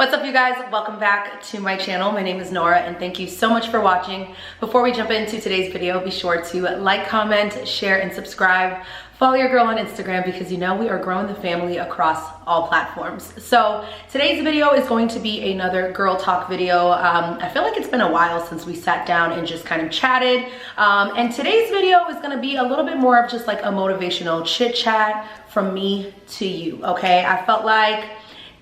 What's up, you guys? Welcome back to my channel. My name is Nora and thank you so much for watching. Before we jump into today's video, be sure to like, comment, share, and subscribe. Follow your girl on Instagram because you know we are growing the family across all platforms. So today's video is going to be another girl talk video. I feel like it's been a while since we sat down and just kind of chatted. And today's video is gonna be a little bit more of just like a motivational chit chat from me to you, okay? I felt like,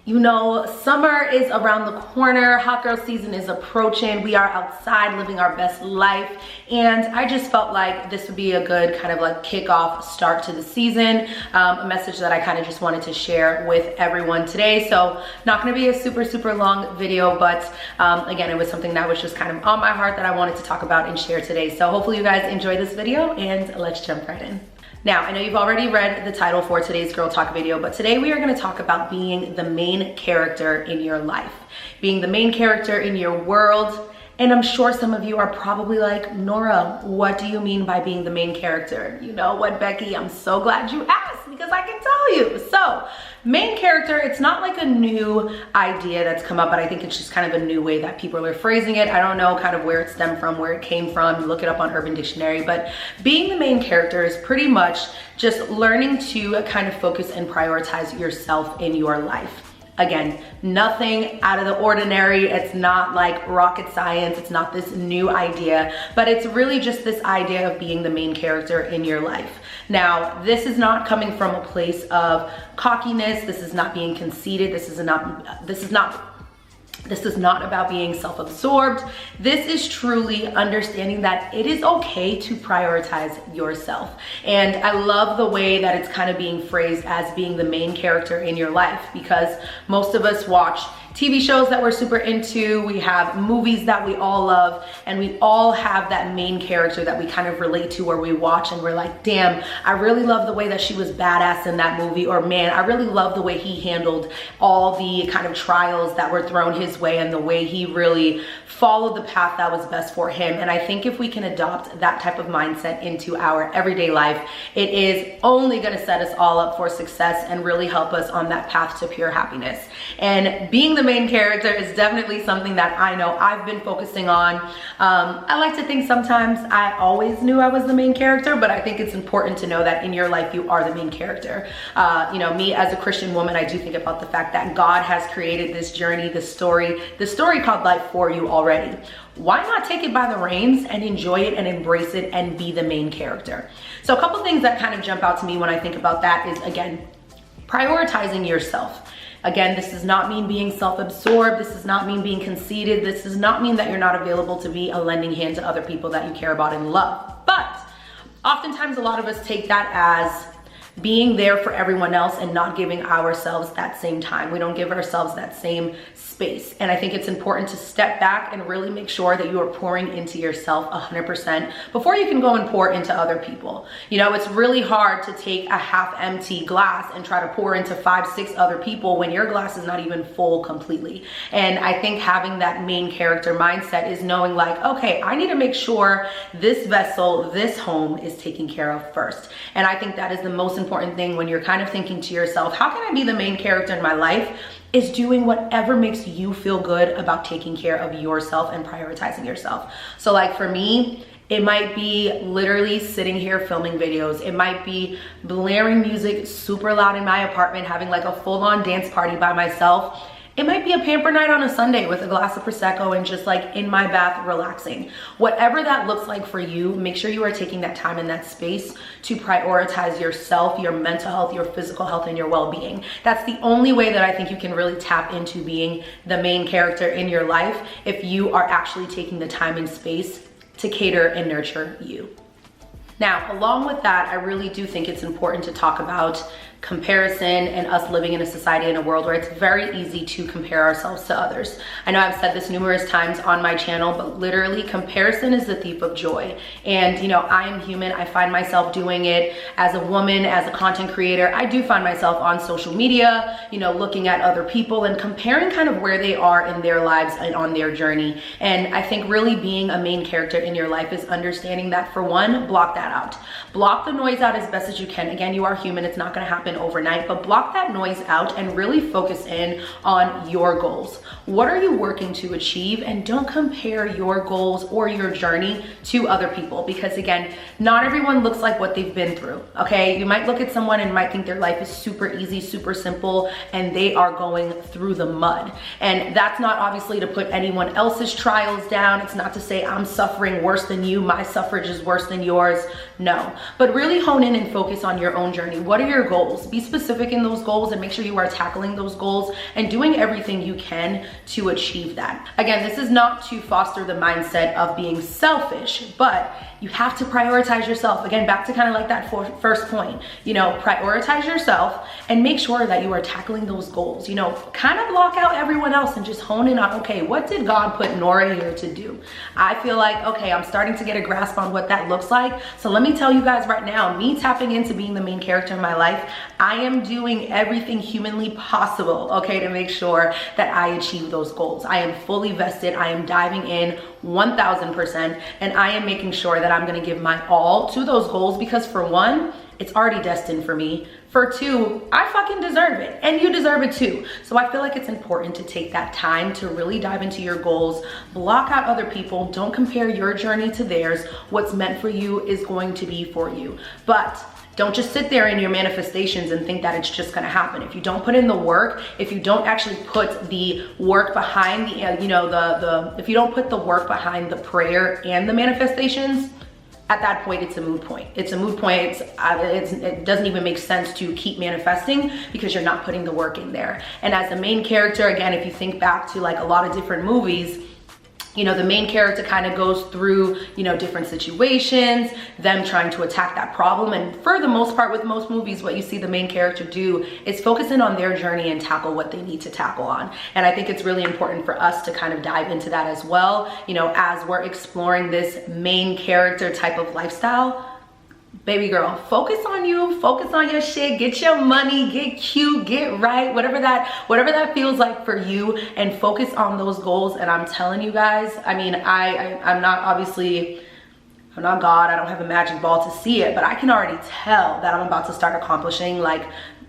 you know, summer is around the corner, hot girl season is approaching, we are outside living our best life, and I just felt like this would be a good kind of like kickoff start to the season, a message that I kind of just wanted to share with everyone today. So not gonna be a super long video, but again, it was something that was just kind of on my heart that I wanted to talk about and share today. So hopefully you guys enjoy this video and let's jump right in. Now, I know you've already read the title for today's Girl Talk video, but today we are going to talk about being the main character in your life, being the main character in your world. And I'm sure some of you are probably like, Nora, what do you mean by being the main character? You know what, Becky? I'm so glad you asked because I can tell you. So, main character, it's not like a new idea that's come up, but I think it's just kind of a new way that people are phrasing it. I don't know kind of where it stemmed from, where it came from. Look it up on Urban Dictionary. But being the main character is pretty much just learning to kind of focus and prioritize yourself in your life. Again, nothing out of the ordinary. It's not like rocket science. It's not this new idea, but it's really just this idea of being the main character in your life. Now, this is not coming from a place of cockiness. This is not being conceited. This is not about being self-absorbed. This is truly understanding that it is okay to prioritize yourself. And I love the way that it's kind of being phrased as being the main character in your life, because most of us watch TV shows that we're super into, we have movies that we all love, and we all have that main character that we kind of relate to, or we watch and we're like, damn, I really love the way that she was badass in that movie, or man, I really love the way he handled all the kind of trials that were thrown his way and the way he really followed the path that was best for him. And I think if we can adopt that type of mindset into our everyday life, it is only gonna set us all up for success and really help us on that path to pure happiness. And being the main character is definitely something that I know I've been focusing on. I like to think sometimes I always knew I was the main character, but I think it's important to know that in your life you are the main character. You know, me as a Christian woman, I do think about the fact that God has created this journey, this story called life for you already. Why not take it by the reins and enjoy it and embrace it and be the main character? So a couple things that kind of jump out to me when I think about that is, again, prioritizing yourself. Again, this does not mean being self-absorbed. This does not mean being conceited. This does not mean that you're not available to be a lending hand to other people that you care about and love. But oftentimes a lot of us take that as being there for everyone else and not giving ourselves that same time. We don't give ourselves that same space. And I think it's important to step back and really make sure that you are pouring into yourself 100% before you can go and pour into other people. You know, it's really hard to take a half empty glass and try to pour into 5, 6 other people when your glass is not even full completely. And I think having that main character mindset is knowing like, okay, I need to make sure this vessel, this home is taken care of first. And I think that is the most important thing when you're kind of thinking to yourself, how can I be the main character in my life? Is doing whatever makes you feel good about taking care of yourself and prioritizing yourself. So like for me, it might be literally sitting here filming videos. It might be blaring music super loud in my apartment, having like a full-on dance party by myself. It might be a pamper night on a Sunday with a glass of Prosecco and just like in my bath relaxing. Whatever that looks like for you, make sure you are taking that time and that space to prioritize yourself, your mental health, your physical health, and your well-being. That's the only way that I think you can really tap into being the main character in your life, if you are actually taking the time and space to cater and nurture you. Now, along with that, I really do think it's important to talk about comparison and us living in a society and a world where it's very easy to compare ourselves to others. I know I've said this numerous times on my channel, but literally comparison is the thief of joy. And you know, I am human. I find myself doing it as a woman, as a content creator. I do find myself on social media, you know, looking at other people and comparing kind of where they are in their lives and on their journey. And I think really being a main character in your life is understanding that, for one, block that out. Block the noise out as best as you can. Again, you are human. It's not going to happen happen overnight, but block that noise out and really focus in on your goals. What are you working to achieve? And don't compare your goals or your journey to other people, because again, not everyone looks like what they've been through, okay? You might look at someone and might think their life is super easy, super simple, and they are going through the mud. And that's not obviously to put anyone else's trials down. It's not to say I'm suffering worse than you, my suffrage is worse than yours. No, but really hone in and focus on your own journey. What are your goals? Be specific in those goals and make sure you are tackling those goals and doing everything you can to achieve that. Again, this is not to foster the mindset of being selfish, but you have to prioritize yourself. Again, back to kind of like that first point, you know, prioritize yourself and make sure that you are tackling those goals. You know, kind of block out everyone else and just hone in on, okay, what did God put Nora here to do? I feel like, okay, I'm starting to get a grasp on what that looks like. So let me tell you guys right now, me tapping into being the main character in my life, I am doing everything humanly possible, okay, to make sure that I achieve those goals. I am fully vested. I am diving in 1000%, and I am making sure that I'm going to give my all to those goals, because for one, it's already destined for me. For two, I fucking deserve it, and you deserve it too. So I feel like it's important to take that time to really dive into your goals, block out other people, don't compare your journey to theirs. What's meant for you is going to be for you. But don't just sit there in your manifestations and think that it's just gonna happen. If you don't put in the work, if you don't actually put the work behind the, if you don't put the work behind the prayer and the manifestations, at that point, it's a moot point. It's a moot point. It doesn't even make sense to keep manifesting because you're not putting the work in there. And as the main character, again, if you think back to like a lot of different movies, you know, the main character kind of goes through, you know, different situations, them trying to attack that problem. And for the most part, with most movies, what you see the main character do is focus in on their journey and tackle what they need to tackle on. And I think it's really important for us to kind of dive into that as well. You know, as we're exploring this main character type of lifestyle, baby girl, focus on you, focus on your shit, get your money, get cute, get right, whatever that feels like for you, and focus on those goals. And I'm telling you guys, I mean, I'm not obviously, I'm not God, I don't have a magic ball to see it, but I can already tell that I'm about to start accomplishing like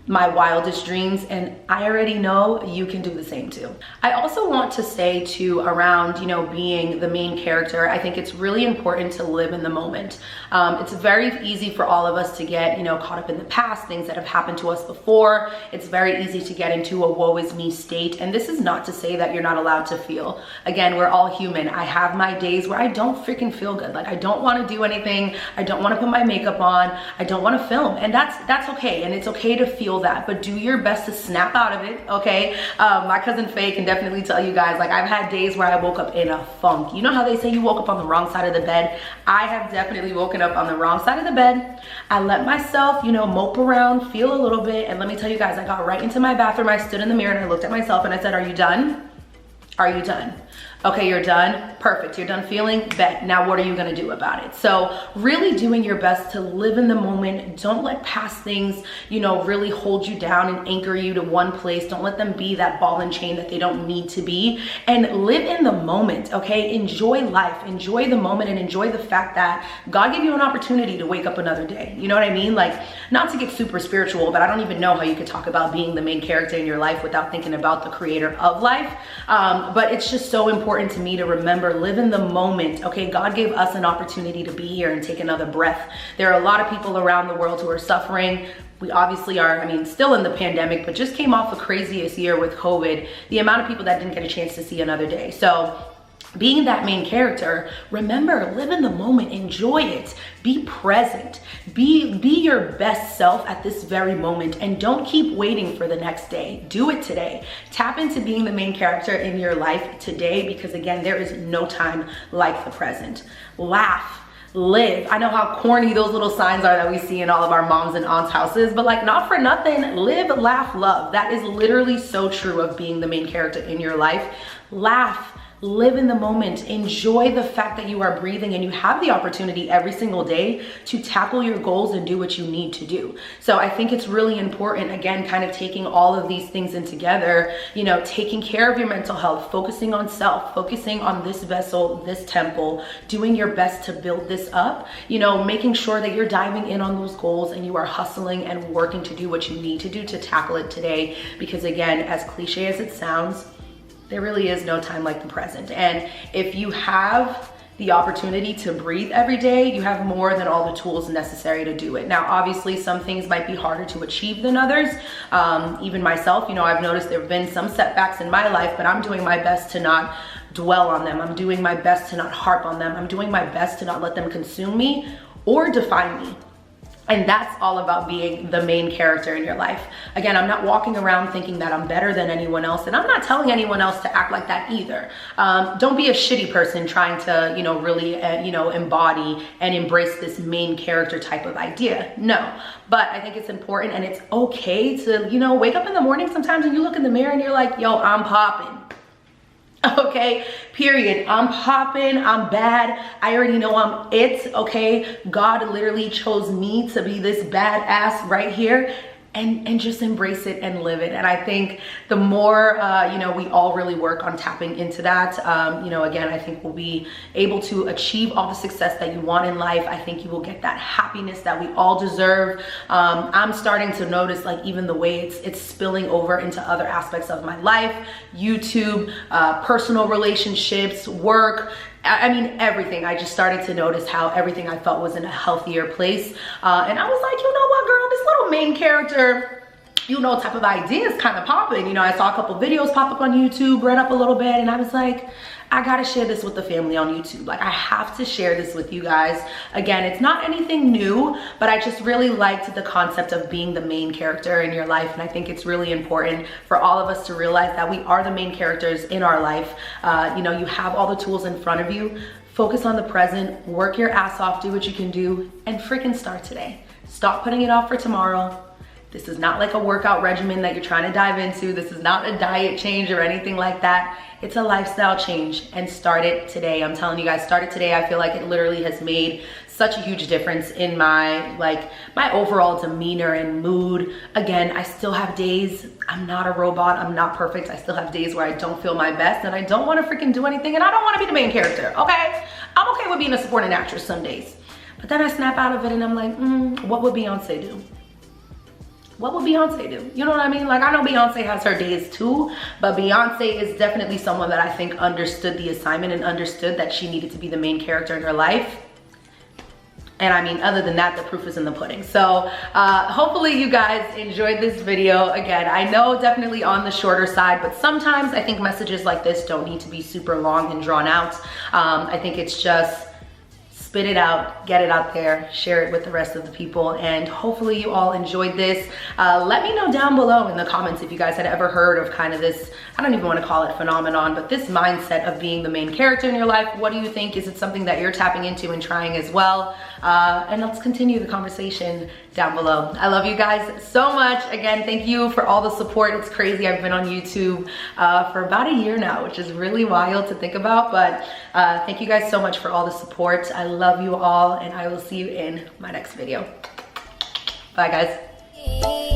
my wildest dreams, and I already know you can do the same too. I also want to say too, around, you know, being the main character, I think it's really important to live in the moment. It's very easy for all of us to get, you know, caught up in the past, things that have happened to us before. It's very easy to get into a woe is me state, and this is not to say that you're not allowed to feel. Again, we're all human. I have my days where I don't freaking feel good. Like I don't want to do anything. I don't want to put my makeup on. I don't want to film, and that's okay. And it's okay to feel that, but do your best to snap out of it, okay? My cousin Faye can definitely tell you guys, like I've had days where I woke up in a funk. You know how they say you woke up on the wrong side of the bed? I have definitely woken up on the wrong side of the bed. I let myself, you know, mope around, feel a little bit, and let me tell you guys, I got right into my bathroom, I stood in the mirror and I looked at myself and I said, are you done? Are you done? Okay, you're done. Perfect. You're done feeling? Bet. Now what are you going to do about it? So really doing your best to live in the moment. Don't let past things, you know, really hold you down and anchor you to one place. Don't let them be that ball and chain that they don't need to be, and live in the moment. Okay. Enjoy life, enjoy the moment, and enjoy the fact that God gave you an opportunity to wake up another day. You know what I mean? Like, not to get super spiritual, but I don't even know how you could talk about being the main character in your life without thinking about the creator of life. But it's just so important to me to remember, live in the moment. Okay, God gave us an opportunity to be here and take another breath. There are a lot of people around the world who are suffering. We obviously are, I mean, still in the pandemic, but just came off the craziest year with COVID. The amount of people that didn't get a chance to see another day. So being that main character, remember, live in the moment, enjoy it, be present, be your best self at this very moment, and don't keep waiting for the next day. Do it today. Tap into being the main character in your life today, because again, there is no time like the present. Laugh, live. I know how corny those little signs are that we see in all of our moms and aunts' houses, but like, not for nothing, live, laugh, love. That is literally so true of being the main character in your life. Laugh, Live in the moment. Enjoy the fact that you are breathing and you have the opportunity every single day to tackle your goals and do what you need to do. So I think it's really important, again, kind of taking all of these things in together, you know, taking care of your mental health, focusing on self, focusing on this vessel, this temple, doing your best to build this up, you know, making sure that you're diving in on those goals and you are hustling and working to do what you need to do to tackle it today. Because again, as cliche as it sounds, there really is no time like the present. And if you have the opportunity to breathe every day, you have more than all the tools necessary to do it. Now, obviously, some things might be harder to achieve than others. Even myself, you know, I've noticed there have been some setbacks in my life, but I'm doing my best to not dwell on them. I'm doing my best to not harp on them. I'm doing my best to not let them consume me or define me. And that's all about being the main character in your life. Again, I'm not walking around thinking that I'm better than anyone else, and I'm not telling anyone else to act like that either. Don't be a shitty person trying to, you know, really, you know, embody and embrace this main character type of idea. No, but I think it's important and it's okay to, you know, wake up in the morning sometimes and you look in the mirror and you're like, yo, I'm popping. Okay, period. I'm popping, I'm bad. I already know I'm it, okay? God literally chose me to be this badass right here, and just embrace it and live it. And I think the more, you know, we all really work on tapping into that, you know, again, I think we'll be able to achieve all the success that you want in life. I think you will get that happiness that we all deserve. I'm starting to notice, like, even the way it's spilling over into other aspects of my life, YouTube, personal relationships, work, I mean, everything. I just started to notice how everything I felt was in a healthier place. And I was like, you know what, girl, this little main character, you know, type of idea is kind of popping. You know, I saw a couple videos pop up on YouTube, read up a little bit, and I was like, I gotta share this with the family on YouTube. Like, I have to share this with you guys. Again, it's not anything new, but I just really liked the concept of being the main character in your life. And I think it's really important for all of us to realize that we are the main characters in our life. You know, you have all the tools in front of you. Focus on the present, work your ass off, do what you can do, and freaking start today. Stop putting it off for tomorrow. This is not like a workout regimen that you're trying to dive into. This is not a diet change or anything like that. It's a lifestyle change, and start it today. I'm telling you guys, start it today. I feel like it literally has made such a huge difference in my, like, my overall demeanor and mood. Again, I still have days, I'm not a robot, I'm not perfect. I still have days where I don't feel my best and I don't want to freaking do anything, and I don't want to be the main character, okay? I'm okay with being a supporting actress some days. But then I snap out of it and I'm like, what would Beyonce do? What would Beyonce do? You know what I mean? Like, I know Beyonce has her days too, but Beyonce is definitely someone that I think understood the assignment and understood that she needed to be the main character in her life. And I mean, other than that, the proof is in the pudding. So hopefully you guys enjoyed this video. Again, I know definitely on the shorter side, but sometimes I think messages like this don't need to be super long and drawn out. I think it's just spit it out, get it out there, share it with the rest of the people, and hopefully you all enjoyed this. Let me know down below in the comments if you guys had ever heard of kind of this, I don't even want to call it phenomenon, but this mindset of being the main character in your life. What do you think? Is it something that you're tapping into and trying as well? And let's continue the conversation down below. I love you guys so much. Again, thank you for all the support. It's crazy. I've been on YouTube for about a year now, which is really wild to think about, but thank you guys so much for all the support. I love you all, and I will see you in my next video. Bye, guys.